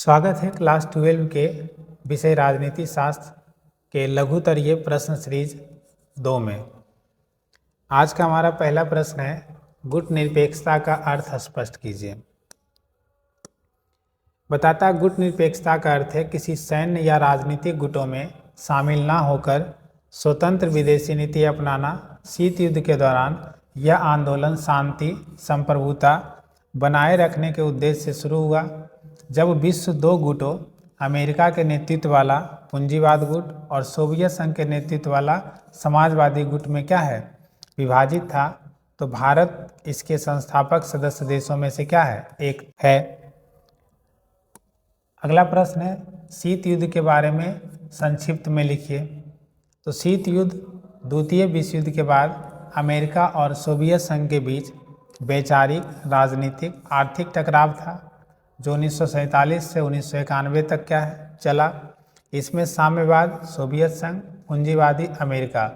स्वागत है क्लास 12 के विषय राजनीति शास्त्र के लघुतरीय प्रश्न सीरीज 2 में। आज का हमारा पहला प्रश्न है, गुट निरपेक्षता का अर्थ स्पष्ट कीजिए। बताता गुट निरपेक्षता का अर्थ है किसी सैन्य या राजनीतिक गुटों में शामिल न होकर स्वतंत्र विदेशी नीति अपनाना। शीत युद्ध के दौरान यह आंदोलन शांति संप्रभुता बनाए रखने के उद्देश्य से शुरू हुआ, जब विश्व दो गुटों अमेरिका के नेतृत्व वाला पूंजीवाद गुट और सोवियत संघ के नेतृत्व वाला समाजवादी गुट में विभाजित था। तो भारत इसके संस्थापक सदस्य देशों में से एक है। अगला प्रश्न है, शीत युद्ध के बारे में संक्षिप्त में लिखिए। तो शीत युद्ध द्वितीय विश्व युद्ध के बाद अमेरिका और सोवियत संघ के बीच वैचारिक राजनीतिक आर्थिक टकराव था, जो 1947 से 1991 तक चला। इसमें साम्यवाद सोवियत संघ पूंजीवादी अमेरिका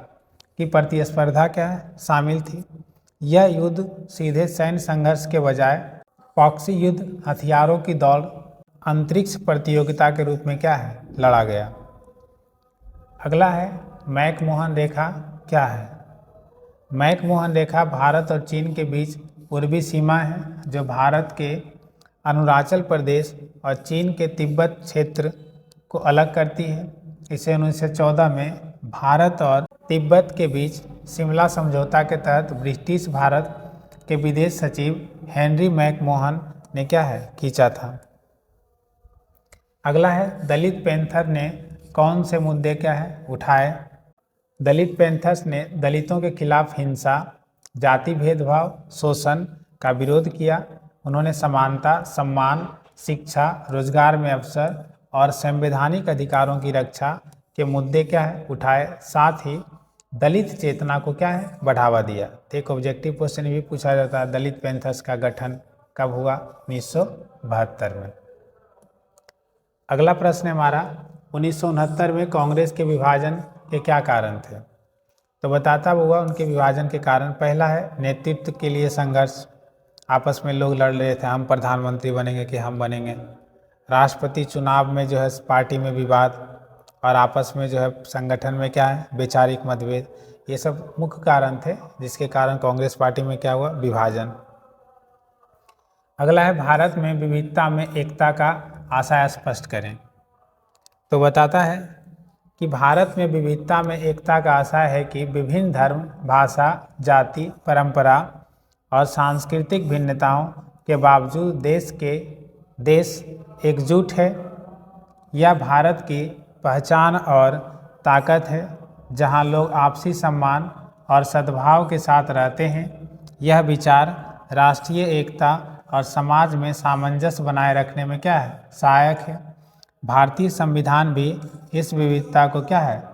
की प्रतिस्पर्धा शामिल थी। यह युद्ध सीधे सैन्य संघर्ष के बजाय प्रॉक्सी युद्ध, हथियारों की दौड़, अंतरिक्ष प्रतियोगिता के रूप में लड़ा गया। अगला है, मैकमोहन रेखा क्या है? मैकमोहन रेखा भारत और चीन के बीच पूर्वी सीमा है, जो भारत के अरुणाचल प्रदेश और चीन के तिब्बत क्षेत्र को अलग करती है। इसे 1914 में भारत और तिब्बत के बीच शिमला समझौता के तहत ब्रिटिश भारत के विदेश सचिव हेनरी मैकमोहन ने खींचा था। अगला है, दलित पैंथर ने कौन से मुद्दे उठाए? दलित पैंथर्स ने दलितों के खिलाफ हिंसा, जाति भेदभाव, शोषण का विरोध किया। उन्होंने समानता, सम्मान, शिक्षा, रोजगार में अवसर और संवैधानिक अधिकारों की रक्षा के मुद्दे उठाए। साथ ही दलित चेतना को बढ़ावा दिया। एक ऑब्जेक्टिव क्वेश्चन भी पूछा जाता है, दलित पैंथर्स का गठन कब हुआ? 1972 में। अगला प्रश्न हमारा, 1969 में कांग्रेस के विभाजन के क्या कारण थे? तो बताता हुआ उनके विभाजन के कारण, पहला है नेतृत्व के लिए संघर्ष। आपस में लोग लड़ रहे थे, हम प्रधानमंत्री बनेंगे कि हम बनेंगे। राष्ट्रपति चुनाव में पार्टी में विवाद, और आपस में संगठन में वैचारिक मतभेद। ये सब मुख्य कारण थे जिसके कारण कांग्रेस पार्टी में हुआ? विभाजन। अगला है, भारत में विविधता में एकता का आशय स्पष्ट करें। तो बताता है कि भारत में विविधता में एकता का आशय है कि विभिन्न धर्म, भाषा, जाति, परंपरा और सांस्कृतिक भिन्नताओं के बावजूद देश एकजुट है। यह भारत की पहचान और ताकत है, जहां लोग आपसी सम्मान और सद्भाव के साथ रहते हैं। यह विचार राष्ट्रीय एकता और समाज में सामंजस्य बनाए रखने में सहायक है। भारतीय संविधान भी इस विविधता को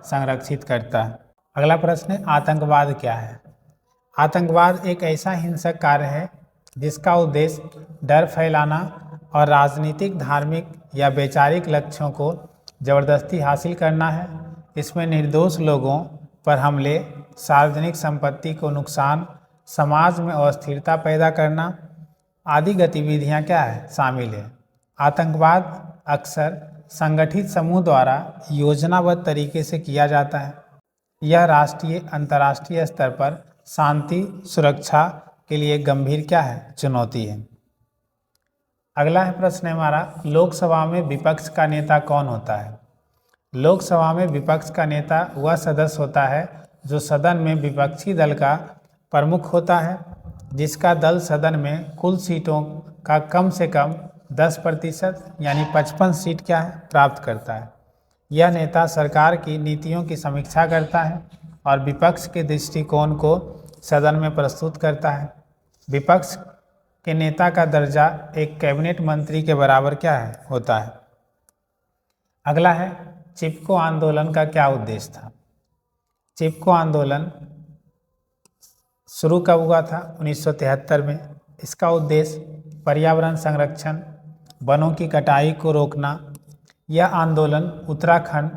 संरक्षित करता है। अगला प्रश्न है, आतंकवाद क्या है? आतंकवाद एक ऐसा हिंसक कार्य है जिसका उद्देश्य डर फैलाना और राजनीतिक, धार्मिक या वैचारिक लक्ष्यों को जबरदस्ती हासिल करना है। इसमें निर्दोष लोगों पर हमले, सार्वजनिक संपत्ति को नुकसान, समाज में अस्थिरता पैदा करना आदि गतिविधियां शामिल है। आतंकवाद अक्सर संगठित समूह द्वारा योजनाबद्ध तरीके से किया जाता है। यह राष्ट्रीय अंतर्राष्ट्रीय स्तर पर शांति सुरक्षा के लिए गंभीर चुनौती है। अगला है प्रश्न हमारा, लोकसभा में विपक्ष का नेता कौन होता है? लोकसभा में विपक्ष का नेता वह सदस्य होता है जो सदन में विपक्षी दल का प्रमुख होता है, जिसका दल सदन में कुल सीटों का कम से कम 10% यानी 55 सीट प्राप्त करता है। यह नेता सरकार की नीतियों की समीक्षा करता है और विपक्ष के दृष्टिकोण को सदन में प्रस्तुत करता है। विपक्ष के नेता का दर्जा एक कैबिनेट मंत्री के बराबर होता है। अगला है, चिपको आंदोलन का क्या उद्देश्य था? चिपको आंदोलन शुरू कब हुआ था? 1973 में। इसका उद्देश्य पर्यावरण संरक्षण, वनों की कटाई को रोकना। यह आंदोलन उत्तराखंड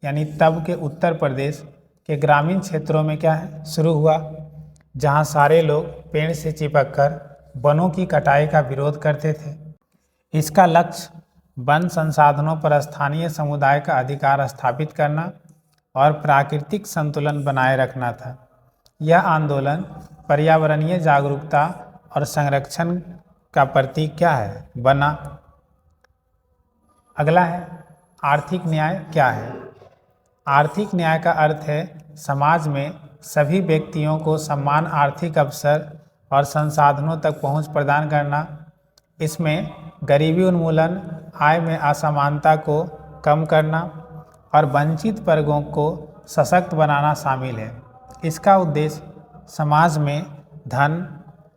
यानी तब के उत्तर प्रदेश के ग्रामीण क्षेत्रों में शुरू हुआ, जहां सारे लोग पेड़ से चिपककर वनों की कटाई का विरोध करते थे। इसका लक्ष्य वन संसाधनों पर स्थानीय समुदाय का अधिकार स्थापित करना और प्राकृतिक संतुलन बनाए रखना था। यह आंदोलन पर्यावरणीय जागरूकता और संरक्षण का प्रतीक क्या है, बना। अगला है आर्थिक न्याय क्या है। आर्थिक न्याय का अर्थ है समाज में सभी व्यक्तियों को समान आर्थिक अवसर और संसाधनों तक पहुंच प्रदान करना। इसमें गरीबी उन्मूलन, आय में असमानता को कम करना और वंचित वर्गों को सशक्त बनाना शामिल है। इसका उद्देश्य समाज में धन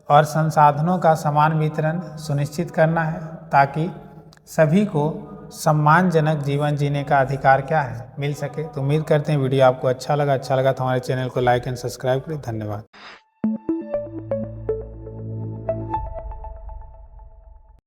और संसाधनों का समान वितरण सुनिश्चित करना है ताकि सभी को सम्मानजनक जीवन जीने का अधिकार क्या है, मिल सके। तो उम्मीद करते हैं वीडियो आपको अच्छा लगा तो हमारे चैनल को लाइक एंड सब्सक्राइब करें। धन्यवाद।